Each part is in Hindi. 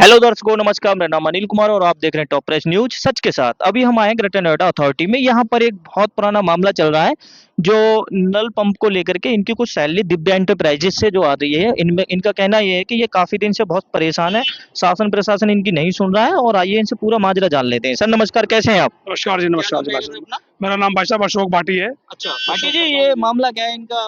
हेलो दर्शकों, नमस्कार। मेरा नाम अनिल कुमार और आप देख रहे हैं टॉप प्रेस न्यूज सच के साथ। अभी हम आए हैं ग्रेटर नोएडा अथॉरिटी में। यहाँ पर एक बहुत पुराना मामला चल रहा है जो नल पंप को लेकर के इनकी कुछ सैलरी दिव्या एंटरप्राइजेस से जो आ रही है। इनमें इनका कहना ये है कि ये काफी दिन से बहुत परेशान है, शासन प्रशासन इनकी नहीं सुन रहा है। और आइए इनसे पूरा माजरा जान लेते हैं। सर नमस्कार, कैसे हैं आप? नमस्कार जी, नमस्कार जी, भाई साहब। अपना? मेरा नाम भाई साहब अशोक भाटी है। अच्छा भाटी जी, ये मामला क्या है इनका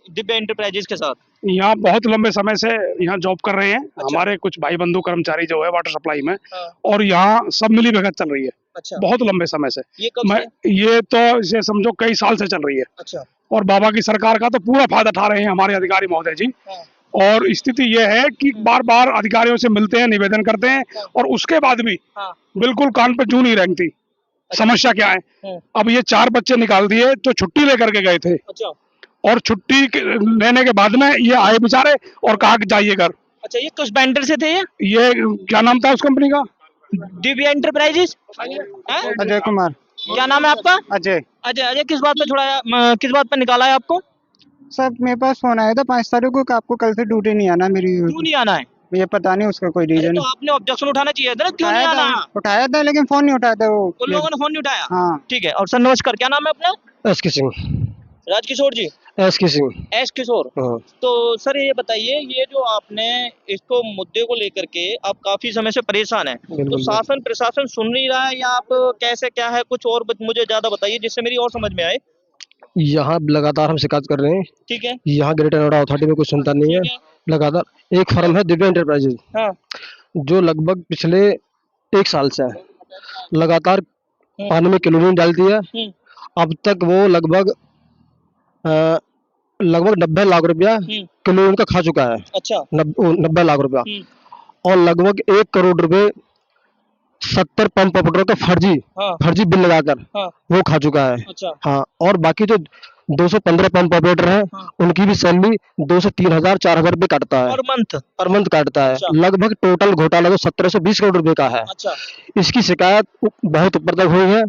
दिव्या एंटरप्राइजेस के साथ? यहाँ बहुत लंबे समय से यहाँ जॉब कर रहे हैं। अच्छा। हमारे कुछ भाई बंधु कर्मचारी जो है वाटर सप्लाई में, हाँ। और यहाँ सब मिली भगत चल रही है। अच्छा। बहुत लंबे समय से। ये कब मैं से? ये तो इसे समझो कई साल से चल रही है। अच्छा। और बाबा की सरकार का तो पूरा फायदा उठा रहे हैं हमारे अधिकारी महोदय जी। हाँ। और स्थिति ये है कि बार बार अधिकारियों से मिलते हैं, निवेदन करते हैं, हाँ। और उसके बाद भी हाँ। बिल्कुल कान पे जू नहीं रेंगती। समस्या क्या है? हाँ। अब ये 4 बच्चे निकाल दिए जो छुट्टी लेकर के गए थे, अच्छा। और छुट्टी लेने के बाद में ये आए बेचारे और कहा कि जाइए घर। अच्छा, ये कुछ बैंडर से थे ये क्या नाम था उस कंपनी का? दिव्या एंटरप्राइजेस। अजय कुमार। क्या नाम है आपका? अजय। अजय। अजय, किस बात पे छुड़ाया, किस बात पे निकाला है आपको? सर मेरे पास फोन आया था 5 तारीख को कि आपको कल से ड्यूटी नहीं आना मेरी। क्यों नहीं आना है? ये पता नहीं उसका कोई अरे रीजन। तो आपने ऑब्जेक्शन उठाना चाहिए था ना, क्यों नहीं आना? उठाया था लेकिन फोन नहीं उठाया था वो। उन लोगों ने फोन नहीं उठाया? हाँ। ठीक है। और सर नमस्कार, क्या नाम है अपना? एस के सिंह। राजकिशोर जी? एस के सिंह। एस किशोर। हाँ। तो सर ये बताइए, ये जो आपने इसको मुद्दे को लेकर के आप काफी समय से परेशान है, तो बिल्कुल। शासन प्रशासन सुन नहीं रहा है या आप कैसे क्या है, कुछ और मुझे ज्यादा बताइए जिससे मेरी और समझ में आए। यहाँ लगातार हम शिकायत कर रहे हैं। ठीक है। यहाँ ग्रेटर नोएडा अथॉरिटी में कुछ सुनता नहीं है। ठीक है। लगातार एक फर्म है दिव्या एंटरप्राइजेज, हाँ। जो लगभग पिछले 1 साल से है, लगातार हम्म। पानी में क्लोरीन डालती है। हम्म। अब तक वो लगभग 90 लाख रुपया क्लोरीन का खा चुका है। अच्छा। 90 लाख रुपया, और लगभग 1 करोड़ रुपए 70 पंप ऑपरेटर का हाँ। फर्जी बिल लगाकर हाँ। वो खा चुका है। अच्छा। हाँ, और बाकी जो 215 पंप ऑपरेटर हैं, हाँ। उनकी भी सैलरी 2 से 3,000 4,000 रुपए काटता है। पर मंथ काटता है। अच्छा। लगभग टोटल घोटाला जो 1720 करोड़ रुपए का है। अच्छा। इसकी शिकायत बहुत ऊपर तक हुई है,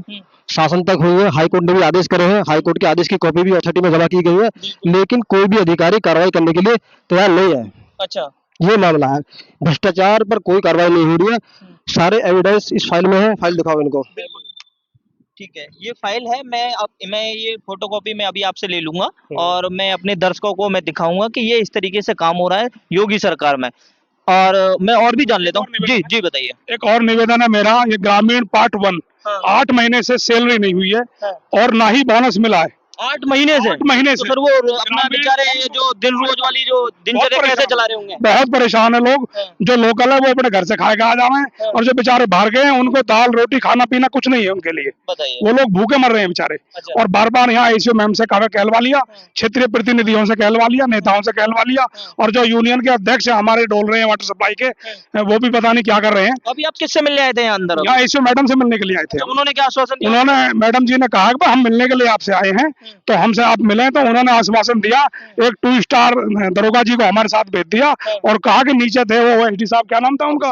शासन तक हुई है, हाई कोर्ट ने भी आदेश करे हैं। हाई कोर्ट के आदेश की कॉपी भी अथॉरिटी में जमा की गई है, लेकिन कोई भी अधिकारी कार्रवाई करने के लिए तैयार नहीं है। अच्छा। ये मामला है, भ्रष्टाचार पर कोई कार्रवाई नहीं हो रही है। सारे एविडेंस इस फाइल में है। फाइल दिखाओ इनको। ठीक है, ये फाइल है। मैं ये फोटोकॉपी मैं अभी आपसे ले लूंगा और मैं अपने दर्शकों को मैं दिखाऊंगा कि ये इस तरीके से काम हो रहा है योगी सरकार में। और मैं और भी जान लेता हूँ। जी जी बताइए। एक और निवेदन है मेरा, ये ग्रामीण पार्ट 1, हाँ। 8 महीने से सैलरी नहीं हुई है, हाँ। और ना ही बोनस मिला है। 8 महीने से? 8 महीने तो से। फिर वो अपना ग्रामीण बेचारे जो दिन रोज वाली जो दिनचर्या कैसे चला रहे होंगे? बहुत परेशान है लोग। हाँ। जो लोकल है वो अपने घर से खा के आ जाए, हाँ। और जो बेचारे बाहर गए हैं उनको दाल रोटी खाना पीना कुछ नहीं है उनके लिए। बताइए। वो लोग भूखे मर रहे हैं बेचारे। अच्छा। और बार बार यहाँ एसीओ मैम से कहलवा लिया, क्षेत्रीय प्रतिनिधियों से कहलवा लिया, नेताओं से कहलवा लिया, और जो यूनियन के अध्यक्ष है हमारे डोल रहे हैं वाटर सप्लाई के, वो भी पता नहीं क्या कर रहे हैं। अभी आप किससे मिलने आए थे यहाँ अंदर? यहाँ एसीओ मैडम से मिलने के लिए आए थे। तो उन्होंने क्या आश्वासन दिया? उन्होंने, मैडम जी ने कहा कि हम मिलने के लिए आपसे आए हैं, तो हमसे आप मिले। तो उन्होंने आश्वासन दिया, एक 2 स्टार दरोगा जी को हमारे साथ भेज दिया, और कहा कि नीचे थे वो एसडी साहब, क्या नाम था उनका,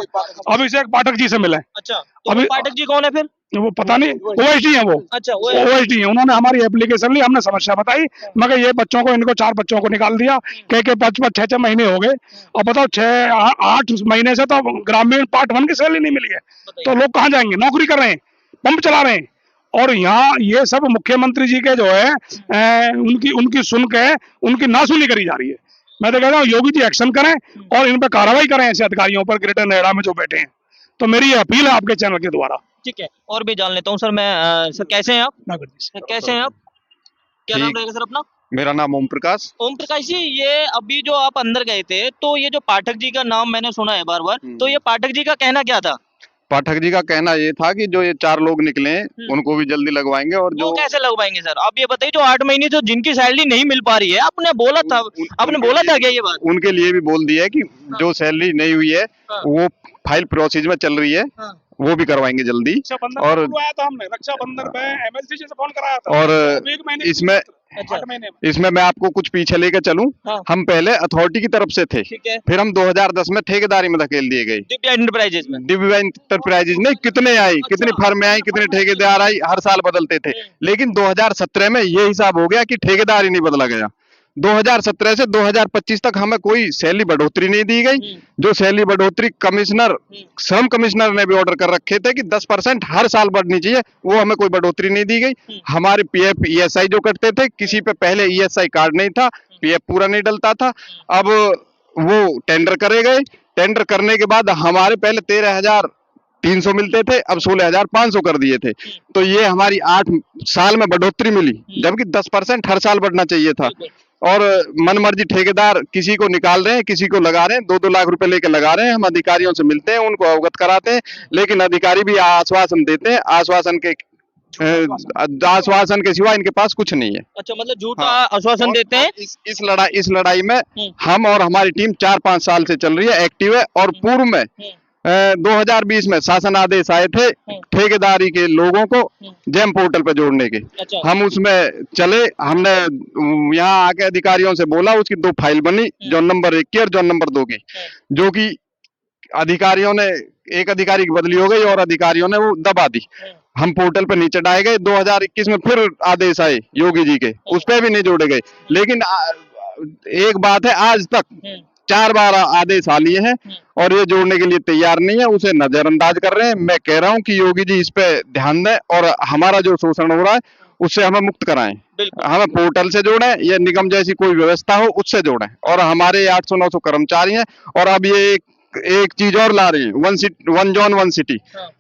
अभिषेक पाठक जी से मिले। अच्छा, तो अभी पाठक जी कौन है फिर? वो पता नहीं, ओएसडी है वो। अच्छा, वो ओएसडी है। उन्होंने हमारी एप्लीकेशन ली, हमने समस्या बताई, मगर ये बच्चों को, इनको 4 बच्चों को निकाल दिया। के 5-6 महीने हो गए, और बताओ 6-8 महीने से तो ग्रामीण पार्ट 1 की सैलरी नहीं मिली है। तो लोग कहाँ जाएंगे? नौकरी कर रहे हैं, पंप चला रहे हैं। और यहाँ ये सब मुख्यमंत्री जी के जो है उनकी सुन के उनकी नासुनी करी जा रही है। मैं तो कह रहा हूँ योगी जी एक्शन करें और इन पर कार्रवाई करें, ऐसे अधिकारियों पर ग्रेटर नोएडा में जो बैठे हैं। तो मेरी ये अपील है आपके चैनल के द्वारा। ठीक है, और भी जान लेता हूँ सर मैं। सर कैसे हैं आप? कैसे हैं आप? क्या नाम रहेगा सर अपना? मेरा नाम ओम प्रकाश। ओम प्रकाश जी, ये अभी जो आप अंदर गए थे, तो ये जो पाठक जी का नाम मैंने सुना है बार बार, तो ये पाठक जी का कहना क्या था? पाठक जी का कहना ये था कि जो ये 4 लोग निकले उनको भी जल्दी लगवाएंगे। और जो कैसे लगवाएंगे सर? आप ये बताइए, जो 8 महीने जो जिनकी सैलरी नहीं मिल पा रही है, आपने बोला था, आपने बोला था क्या ये बात? उनके लिए भी बोल दिया है कि जो सैलरी नहीं हुई है वो फाइल प्रोसेस में चल रही है, वो भी करवाएंगे जल्दी। और हमने रक्षाबंधन पे एमएलसी जी से फोन कराया था। और इसमें मैं आपको कुछ पीछे लेके चलूं। हम पहले अथॉरिटी की तरफ से थे, फिर हम 2010 में ठेकेदारी में धकेल दिए गए। दिव्या एंटरप्राइजेज में? दिव्या एंटरप्राइजेज नहीं, कितने आई, कितनी फर्में आई, कितने ठेकेदार आई, हर साल बदलते थे। लेकिन 2017 में ये हिसाब हो गया कि ठेकेदार ही नहीं बदला गया। 2017 से 2025 तक हमें कोई सैलरी बढ़ोतरी नहीं दी गई। जो सैलरी बढ़ोतरी कमिश्नर, श्रम कमिश्नर ने भी ऑर्डर कर रखे थे कि 10% हर साल बढ़नी चाहिए, वो हमें कोई बढ़ोतरी नहीं दी गई। हमारे पीएफ ईएसआई जो कटते थे, किसी पे पहले ईएसआई कार्ड नहीं था, पीएफ पूरा नहीं डलता था। अब वो टेंडर करे गए, टेंडर करने के बाद हमारे पहले 13,300 मिलते थे, अब 16,500 कर दिए थे। तो ये हमारी 8 साल में बढ़ोतरी मिली, जबकि 10% हर साल बढ़ना चाहिए था। और मनमर्जी ठेकेदार किसी को निकाल रहे हैं, किसी को लगा रहे हैं, 2-2 लाख रुपए लेके लगा रहे हैं। हम अधिकारियों से मिलते हैं, उनको अवगत कराते हैं, लेकिन अधिकारी भी आश्वासन देते हैं, आश्वासन के सिवा इनके पास कुछ नहीं है। अच्छा, मतलब झूठा आश्वासन देते हैं। इस लड़ाई में हम और हमारी टीम 4-5 साल से चल रही है, एक्टिव है। और पूर्व में 2020 में शासन आदेश आए थे ठेकेदारी के लोगों को जेम पोर्टल पे जोड़ने के। अच्छा। हम उसमें चले, हमने यहाँ आके अधिकारियों से बोला, उसकी 2 फाइल बनी, जोन नंबर 1 की और जोन नंबर 2 की, जो कि अधिकारियों ने, एक अधिकारी की बदली हो गई और अधिकारियों ने वो दबा दी। हम पोर्टल पे नीचे डाले गए। 2021 में फिर आदेश आए योगी जी के, उस पे भी नहीं जोड़े गए। लेकिन एक बात है, आज तक 4 बार आदेश आ लिए हैं और ये जोड़ने के लिए तैयार नहीं है, उसे नजरअंदाज कर रहे हैं। मैं कह रहा हूँ कि योगी जी इस पे ध्यान दें और हमारा जो शोषण हो रहा है उससे हमें मुक्त कराएं। हमें पोर्टल से जोड़ें या निगम जैसी कोई व्यवस्था हो उससे जोड़ें। और हमारे 800-900 कर्मचारी हैं और अब ये एक चीज और ला रहे हैं, 1 जोन 1 सिटी।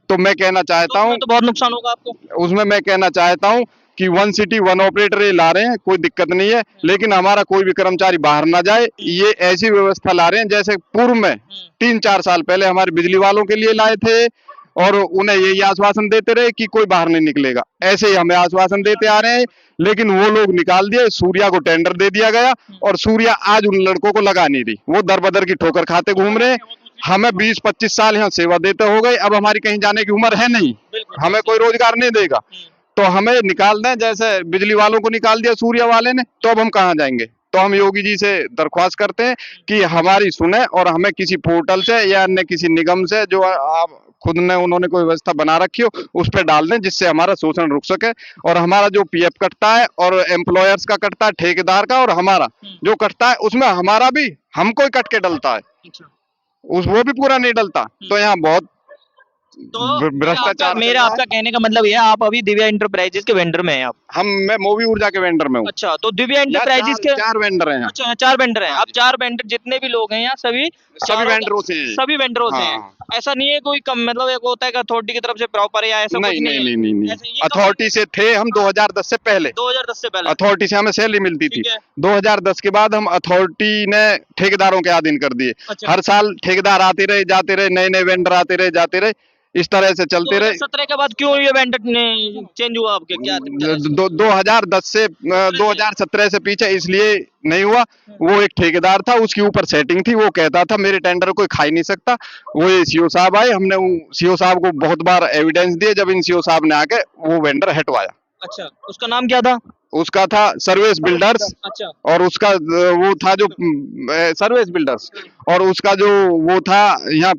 तो मैं कहना चाहता हूँ, तो बहुत नुकसान होगा आपको। उसमें मैं कहना चाहता हूँ कि 1 सिटी 1 ऑपरेटर ये ला रहे हैं, कोई दिक्कत नहीं है, लेकिन हमारा कोई भी कर्मचारी बाहर ना जाए, ये ऐसी व्यवस्था ला रहे हैं जैसे पूर्व में 3-4 साल पहले हमारे बिजली वालों के लिए लाए थे और उन्हें यही आश्वासन देते रहे कि कोई बाहर नहीं निकलेगा। ऐसे ही हमें आश्वासन देते आ रहे हैं, लेकिन वो लोग निकाल दिए। सूर्या को टेंडर दे दिया गया और सूर्या आज उन लड़कों को लगा नहीं रही, वो दर बदर की ठोकर खाते घूम रहे हैं। हमें 20-25 साल यहाँ सेवा देते हो गए, अब हमारी कहीं जाने की उम्र है नहीं, हमें कोई रोजगार नहीं देगा, तो हमें निकाल दें। जैसे बिजली वालों को निकाल दिया सूर्या वाले ने, तो अब हम कहाँ जाएंगे? तो हम योगी जी से दरख्वास्त करते हैं कि हमारी सुने और हमें किसी पोर्टल से या अन्य किसी निगम से, जो आप खुद ने उन्होंने कोई व्यवस्था बना रखी हो, उस पर डाल दें, जिससे हमारा शोषण रुक सके। और हमारा जो पीएफ कटता है और एम्प्लॉयर्स का कटता है, ठेकेदार का, और हमारा जो कटता है उसमें हमारा भी हमको ही कट के डलता है, वो भी पूरा नहीं डलता। तो यहाँ बहुत भ्रष्टाचार। मेरा आपका कहने का मतलब ये है, आप अभी दिव्या इंटरप्राइजेज के वेंडर में हैं आप। मैं मोवी ऊर्जा के वेंडर में हूँ। अच्छा, तो दिव्या इंटरप्राइजेज के 4 वेंडर हैं यहाँ। अच्छा, 4 वेंडर हैं आप। 4 वेंडर जितने भी लोग हैं यहाँ, सभी वेंडरों से हैं। सभी वेंडरों से हैं। हाँ। ऐसा नहीं है कोई कम, मतलब एक होता है कि अथॉरिटी की तरफ से प्रॉपर या ऐसा कुछ नहीं है। नहीं। अथॉरिटी से थे हम 2010 से पहले। 2010 से पहले अथॉरिटी से हमें सैलरी मिलती थी। 2010 के बाद हम अथॉरिटी ने ठेकेदारों के अधीन कर दिए। अच्छा। हर साल ठेकेदार आते रहे जाते रहे, नए नए वेंडर आते रहे जाते रहे, इस तरह से चलते रहे। 2017 के बाद क्यों ये वेंडर चेंज हुआ आपके, क्या 2010 से 2017 से पीछे इसलिए नहीं हुआ, वो एक ठेकेदार था, उसके ऊपर सेटिंग थी, वो कहता था मेरे टेंडर कोई खा ही नहीं सकता। वो ये सीओ साहब आए, हमने सीओ साहब को बहुत बार एविडेंस दिए, जब इन सीओ साहब ने आके वो वेंडर हटवाया। अच्छा, उसका नाम क्या था? उसका था सर्विस बिल्डर्स। अच्छा। और उसका वो था जो सर्विस बिल्डर्स, और उसका जो वो था यहाँ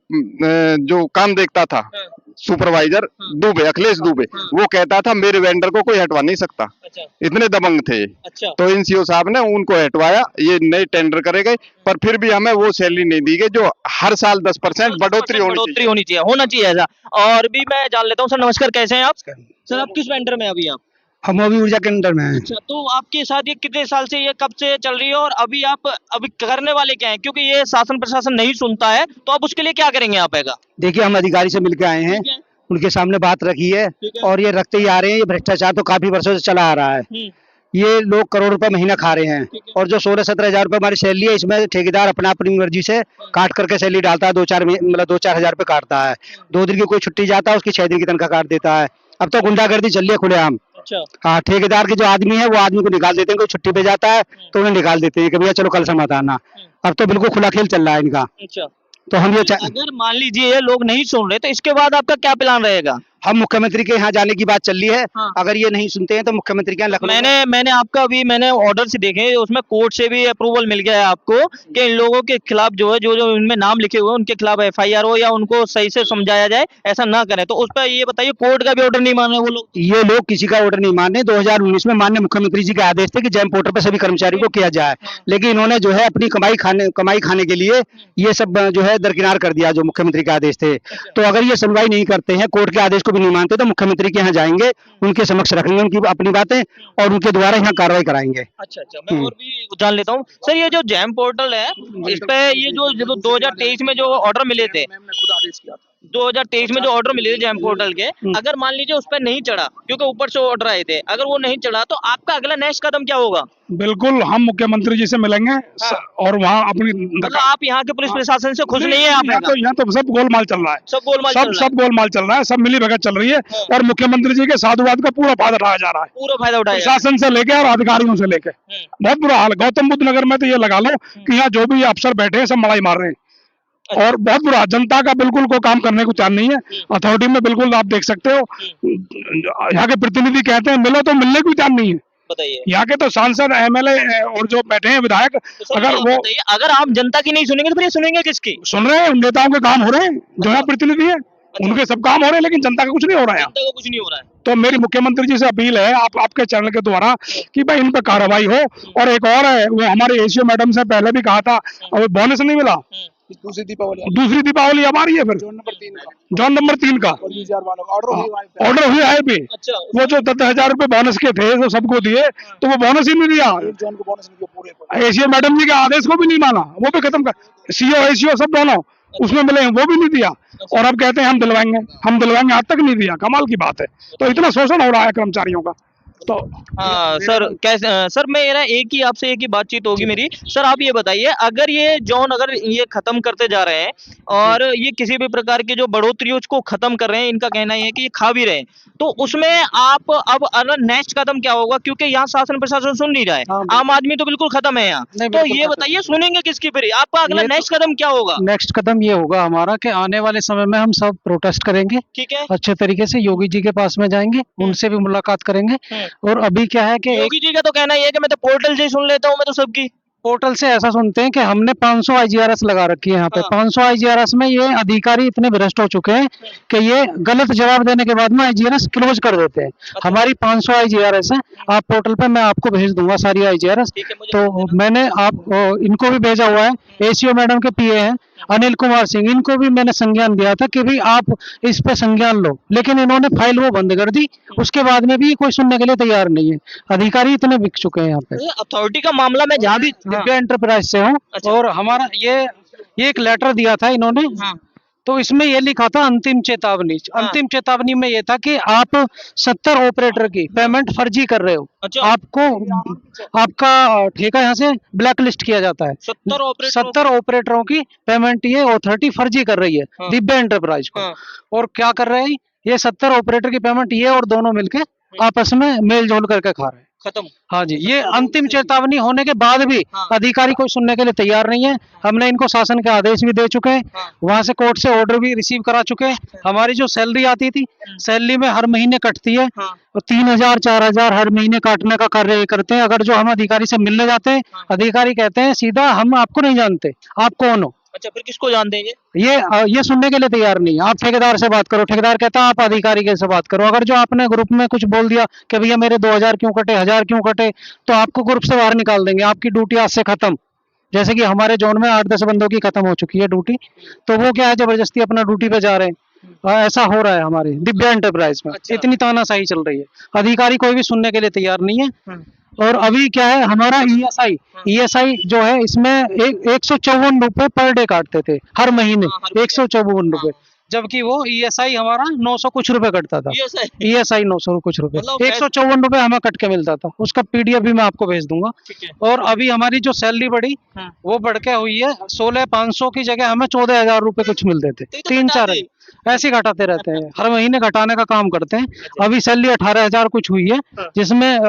जो काम देखता था सुपरवाइजर दुबे, अखिलेश दुबे, वो कहता था मेरे वेंडर को कोई हटवा नहीं सकता। अच्छा। इतने दबंग थे। अच्छा। तो इन सीओ साहब ने उनको हटवाया, ये नए टेंडर करे गए, पर फिर भी हमें वो सैलरी नहीं दी गई जो हर साल 10% बढ़ोतरी होनी चाहिए। होना चाहिए ऐसा। और भी मैं जान लेता हूँ। सर नमस्कार, कैसे हैं आप? सर आप किस वेंडर में अभी आप? हम अभी ऊर्जा के अंदर में हैं। अच्छा, तो आपके साथ ये कितने साल से, ये कब से चल रही है और अभी आप अभी करने वाले क्या हैं? क्योंकि ये शासन प्रशासन नहीं सुनता है, तो आप उसके लिए क्या करेंगे आप? देखिए, हम अधिकारी से मिलकर आए हैं, उनके सामने बात रखी है और ये रखते ही आ रहे हैं। ये भ्रष्टाचार तो काफी वर्षों से चला आ रहा है। ये लोग करोड़ रुपए महीना खा रहे हैं और जो 16-17 हजार रुपए हमारी सैलरी है, इसमें ठेकेदार अपनी मर्जी से काट करके सैलरी डालता है। 2-4 हजार रुपए काटता है। 2 दिन की कोई छुट्टी जाता है, उसकी 6 दिन की तनख्वाह काट देता है। अब तो गुंडागर्दी चल रही है खुलेआम। अच्छा। हाँ, ठेकेदार के जो आदमी है वो आदमी को निकाल देते हैं, कोई छुट्टी पे जाता है तो उन्हें निकाल देते हैं कि भैया चलो कल से मत आना। अब तो बिल्कुल खुला खेल चल रहा है इनका। अच्छा। तो हम ये अगर मान लीजिए ये लोग नहीं सुन रहे, तो इसके बाद आपका क्या प्लान रहेगा? हम मुख्यमंत्री के यहाँ जाने की बात चल रही है। हाँ। अगर ये नहीं सुनते हैं तो मुख्यमंत्री के यहाँ लखनऊ मैंने आपका अभी मैंने ऑर्डर से देखे, उसमें कोर्ट से भी अप्रूवल मिल गया है आपको कि इन लोगों के खिलाफ जो है जो जो इनमें नाम लिखे हुए हैं उनके खिलाफ एफआईआर हो या उनको सही से समझाया जाए, ऐसा ना करें। तो उस पर ये बताइए, कोर्ट का भी ऑर्डर नहीं मान रहे वो लोग? ये लोग किसी का ऑर्डर नहीं माने। 2019 में माननीय मुख्यमंत्री जी के आदेश थे कि जैम पोर्टल पर सभी कर्मचारियों को किया जाए, लेकिन इन्होंने जो है अपनी कमाई खाने के लिए ये सब जो है दरकिनार कर दिया जो मुख्यमंत्री के आदेश थे। तो अगर ये सुनवाई नहीं करते हैं, कोर्ट के आदेश को भी नहीं मानते, तो मुख्यमंत्री के यहाँ जाएंगे, उनके समक्ष रखेंगे उनकी अपनी बातें और उनके द्वारा यहाँ कार्रवाई कराएंगे। अच्छा मैं और भी जान लेता हूँ सर। ये जो जैम पोर्टल है, इस पे ये जो 2023 में जो ऑर्डर मिले थे, 2023 में जो ऑर्डर मिले थे जैम पोर्टल के, अगर मान लीजिए उस पर नहीं चढ़ा, क्योंकि ऊपर से ऑर्डर आए थे, अगर वो नहीं चढ़ा तो आपका अगला नेक्स्ट कदम क्या होगा? बिल्कुल हम मुख्यमंत्री जी से मिलेंगे और वहाँ अपनी मतलब आप यहाँ के पुलिस प्रशासन से खुश नहीं है? आप यहाँ तो सब गोलमाल चल रहा है, सब गोलमाल चल रहा है, सब गोलमाल चल रहा है, सब मिली भगत चल रही है और मुख्यमंत्री जी के साधुवाद का पूरा फायदा उठाया जा रहा है, पूरा फायदा उठाया जा रहा है। प्रशासन से लेके और अधिकारियों से लेके। बहुत बुरा हाल है। गौतम बुद्ध नगर में तो ये लगा लो कि यहाँ जो भी अफसर बैठे हैं सब मड़ाई मार रहे हैं और बहुत बुरा, जनता का बिल्कुल कोई काम करने को तैयार नहीं है। अथॉरिटी में बिल्कुल आप देख सकते हो, यहाँ के प्रतिनिधि कहते हैं मिलो, तो मिलने को तैयार नहीं है। बताइए, यहाँ के तो सांसद, एमएलए और जो बैठे हैं विधायक, तो अगर वो अगर आप जनता की नहीं सुनेंगे तो फिर ये सुनेंगे किसकी? सुन रहे हैं, नेताओं के काम हो रहे हैं, जो यहाँ प्रतिनिधि है उनके सब काम हो रहे हैं, लेकिन जनता का कुछ नहीं हो रहा है। जनता को कुछ नहीं हो रहा है। तो मेरी मुख्यमंत्री जी से अपील है आपके चैनल के द्वारा कि भाई इन पर कार्रवाई हो। और एक और है, वो हमारे एसीओ मैडम से पहले भी कहा था, अब बोनस नहीं मिला, दूसरी दीपावली हमारी है फिर जोन नंबर 3 का ऑर्डर हुए है भी। अच्छा, वो जो 10,000 रुपए बोनस के थे वो सबको दिए, तो वो बोनस ही नहीं दिया। एसीओ मैडम जी के आदेश को भी नहीं माना, वो भी खत्म कर, सीओ एसीओ सब दोनों उसमें मिले हैं, वो भी नहीं दिया। और अब कहते हैं हम दिलवाएंगे, आज तक नहीं दिया। कमाल की बात है। तो इतना शोषण हो रहा है कर्मचारियों का। तो हाँ सर, कैसे सर मेरा एक ही बातचीत होगी मेरी। सर आप ये बताइए, अगर ये जोन अगर ये खत्म करते जा रहे हैं और ये किसी भी प्रकार की जो बढ़ोतरी है उसको खत्म कर रहे हैं, इनका कहना ये है कि ये खा भी रहे हैं, तो उसमें आप अब अगर नेक्स्ट कदम क्या होगा? क्योंकि यहाँ शासन प्रशासन सुन नहीं रहा है, आम आदमी तो बिल्कुल खत्म है यहाँ। तो ये बताइए, सुनेंगे किसकी? फिर आपका अगला नेक्स्ट कदम क्या होगा? नेक्स्ट कदम ये होगा हमारा कि आने वाले समय में हम सब प्रोटेस्ट करेंगे, ठीक है, अच्छे तरीके से योगी जी के पास में जाएंगे, उनसे भी मुलाकात करेंगे। और अभी क्या है कि योगी जी का तो कहना ये है कि मैं तो पोर्टल से ही सुन लेता हूँ, मैं तो सबकी पोर्टल से ऐसा सुनते हैं कि हमने 500 आईजीआरएस लगा रखी है यहाँ पे। 500 आईजीआरएस में ये अधिकारी इतने भ्रष्ट हो चुके हैं कि ये गलत जवाब देने के बाद में आईजीआरएस क्लोज कर देते हैं। हमारी 500 आईजीआरएस है, आप पोर्टल पे मैं आपको भेज दूंगा सारी आईजीआरएस। तो मैंने इनको भी भेजा हुआ है, एसीओ मैडम के पीए हैं अनिल कुमार सिंह, इनको भी मैंने संज्ञान दिया था कि भाई आप इस पे संज्ञान लो, लेकिन इन्होंने फाइल वो बंद कर दी। उसके बाद में भी कोई सुनने के लिए तैयार नहीं है। अधिकारी इतने बिक चुके हैं यहाँ पे। अथॉरिटी का मामला मैं जहाँ भी दिव्या एंटरप्राइज से हूँ। और हमारा ये एक लेटर दिया था इन्होंने, तो इसमें ये लिखा था अंतिम चेतावनी। अंतिम चेतावनी में ये था कि आप 70 ऑपरेटर की पेमेंट फर्जी कर रहे हो। आपको आपका ठेका यहाँ से ब्लैक लिस्ट किया जाता है। 70 ऑपरेटरों की पेमेंट ये अथॉरिटी फर्जी कर रही है दिव्या एंटरप्राइज को। और क्या कर रहे हैं, ये 70 ऑपरेटर की पेमेंट ये और दोनों मिलके आपस में मेल जोल करके खा रहे हैं। खत्म। हाँ जी, ये अंतिम चेतावनी होने के बाद भी अधिकारी कोई सुनने के लिए तैयार नहीं है। हमने इनको शासन के आदेश भी दे चुके हैं, वहां से कोर्ट से ऑर्डर भी रिसीव करा चुके हैं। हमारी जो सैलरी आती थी, सैलरी में हर महीने कटती है, तो 3,000 4,000 हर महीने काटने का कार्य करते हैं। अगर जो हम अधिकारी से मिलने जाते हैं, अधिकारी कहते हैं सीधा हम आपको नहीं जानते, आप कौन हो। अच्छा, फिर किसको जान देंगे? ये सुनने के लिए तैयार नहीं है। आप ठेकेदार से बात करो, ठेकेदार कहता है आप अधिकारी के से बात करो। अगर जो आपने ग्रुप में कुछ बोल दिया कि भैया मेरे 2,000 क्यों कटे, 1,000 क्यों कटे, तो आपको ग्रुप से बाहर निकाल देंगे, आपकी ड्यूटी आज से खत्म। जैसे कि हमारे जोन में 8-10 बंदों की खत्म हो चुकी है ड्यूटी, तो वो क्या है जबरदस्ती अपना ड्यूटी पे जा रहे हैं। ऐसा हो रहा है हमारे दिव्या एंटरप्राइज में। इतनी तानाशाही चल रही है, अधिकारी कोई भी सुनने के लिए तैयार नहीं है। और अभी क्या है, हमारा ईएसआई जो है, इसमें 154 रुपए पर डे काटते थे हर महीने, 154 रुपए, जबकि वो ईएसआई हमारा 900 कुछ रुपए कटता था। ईएसआई 900 कुछ रुपए, 154 रुपए हमें कट के मिलता था। उसका पीडीएफ भी मैं आपको भेज दूंगा। और अभी हमारी जो सैलरी बढ़ी वो बढ़ के हुई है 16,500 की जगह हमें 14,000 रुपए कुछ मिलते थे। 3-4 ऐसे घटाते रहते हैं, हर महीने घटाने का काम करते हैं। अभी सैलरी 18,000 कुछ हुई है, जिसमें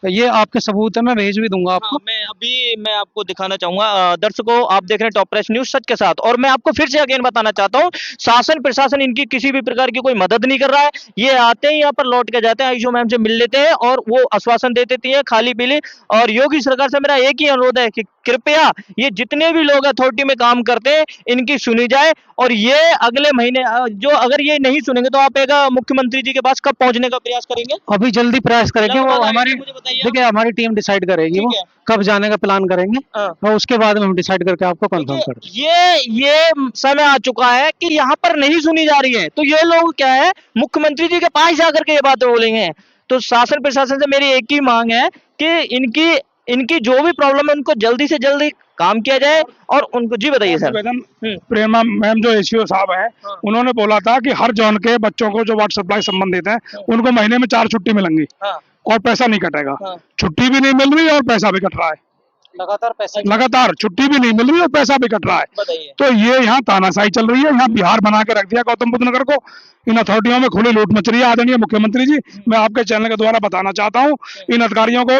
ये आपके सबूत है, मैं भेज भी दूंगा आपको। मैं आपको दिखाना चाहूंगा। दर्शकों, आप देख रहे हैं टॉप प्रेस न्यूज सच के साथ, और मैं आपको फिर से अगेन बताना चाहता हूं, शासन प्रशासन इनकी किसी भी प्रकार की कोई मदद नहीं कर रहा है। ये आते हैं यहाँ पर, लौट के जाते हैं, आयुषो मैम से मिल लेते हैं और वो आश्वासन दे देती है खाली पीली। और योगी सरकार से मेरा एक ही अनुरोध है कि कृपया ये जितने भी लोग अथॉरिटी में काम करते हैं इनकी सुनी जाए। और ये अगले महीने जो अगर ये नहीं सुनेंगे तो आप एक मुख्यमंत्री जी के पास कब पहुंचने का प्रयास करेंगे? अभी जल्दी प्रयास करेंगे, वो लगभग हमारी, मुझे बताइए। देखिए हमारी टीम डिसाइड करेगी ठीक वो है। कब जाने का प्लान करेंगे, हाँ। और उसके बाद में हम डिसाइड करके आपको कंफर्म कर देंगे। ये समय आ चुका है कि यहाँ पर नहीं सुनी जा रही है, तो ये लोग क्या है, मुख्यमंत्री जी के पास जाकर के ये बातें बोलेंगे। तो शासन प्रशासन से मेरी एक ही मांग है कि इनकी इनकी जो भी प्रॉब्लम है उनको जल्दी से जल्दी काम किया जाए। और उनको, जी बताइए सर। निवेदन प्रेमा मैम जो एसीओ साहब हैं, उन्होंने बोला था कि हर जोन के बच्चों को जो वाटर सप्लाई संबंधित है उनको महीने में 4 छुट्टी मिलेंगी हाँ। और पैसा नहीं कटेगा। हाँ। छुट्टी भी नहीं मिल रही और पैसा भी कट रहा है, लगातार छुट्टी भी नहीं मिल रही और पैसा भी कट रहा है। बताइए। तो ये यहाँ तानाशाही चल रही है, यहाँ बिहार बना के रख दिया गौतम बुद्ध नगर को। इन अथॉरिटियों में खुली लूट मच रही है। आदरणीय मुख्यमंत्री जी, मैं आपके चैनल के द्वारा बताना चाहता हूँ, इन अधिकारियों को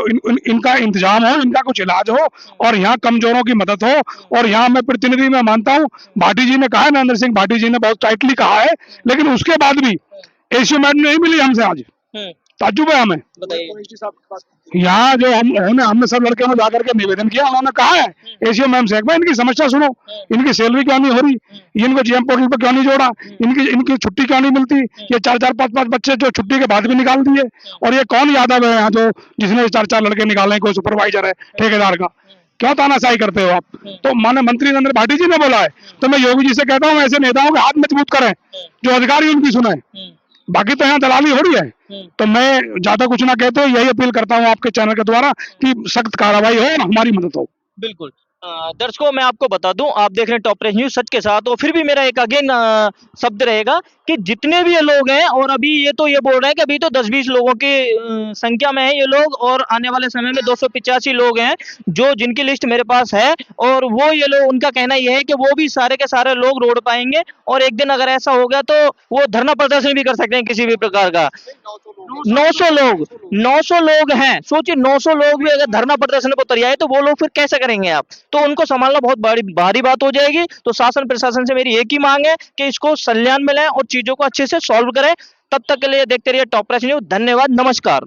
इनका इंतजाम हो, इनका कुछ इलाज हो और यहाँ कमजोरों की मदद हो। और यहाँ मैं प्रतिनिधि में मानता हूँ, भाटी जी ने कहा है, नरेंद्र सिंह भाटी जी ने बहुत टाइटली कहा है, लेकिन उसके बाद भी एसीओ मैडम नहीं मिली हमसे आज। ताज्जुब है हमें। यहाँ जो हमने सब लड़के में जाकर के निवेदन किया, उन्होंने कहा है एसीओ मैम से, इनकी समस्या सुनो, इनकी सैलरी क्यों नहीं हो रही, इनको जीएम पोर्टल पर क्यों नहीं जोड़ा, इनकी छुट्टी क्यों नहीं मिलती, ये 4-4 5-5 बच्चे जो छुट्टी के बाद भी निकाल दिए। और ये कौन यादव है यहाँ जो जिसने 4-4 लड़के निकाले, कोई सुपरवाइजर है ठेकेदार का, क्यों तानाशाही करते हो आप? तो माननीय मंत्री नरेंद्र भाटी जी ने बोला है, तो मैं योगी जी से कहता हूँ ऐसे नेताओं के हाथ मजबूत करें जो अधिकारी उनकी सुने। बाकी तो यहाँ दलाली हो रही है। तो मैं ज्यादा कुछ ना कहते यही अपील करता हूँ आपके चैनल के द्वारा कि सख्त कार्रवाई हो और हमारी मदद हो। बिल्कुल। दर्शकों, मैं आपको बता दूं, आप देख रहे हैं टॉप प्रेस न्यूज सच के साथ। और फिर भी मेरा एक अगेन शब्द रहेगा कि जितने भी ये लोग हैं, और अभी ये तो ये बोल रहे हैं कि अभी तो 10-20 लोगों की संख्या में है ये लोग, और आने वाले समय में 285 लोग हैं जो जिनकी लिस्ट मेरे पास है। और वो ये लोग, उनका कहना ये है कि वो भी सारे के सारे लोग रोड पर आएंगे, और एक दिन अगर ऐसा हो गया तो वो धरना प्रदर्शन भी कर सकते हैं किसी भी प्रकार का। 900 लोग हैं, सोचिए 900 लोग भी अगर धरना प्रदर्शन को तैयार है तो वो लोग फिर कैसे करेंगे आप? तो उनको संभालना बहुत भारी बात हो जाएगी। तो शासन प्रशासन से मेरी एक ही मांग है कि इसको संज्ञान में लें और चीजों को अच्छे से सॉल्व करें। तब तक के लिए देखते रहिए टॉप प्रेस न्यूज। धन्यवाद, नमस्कार।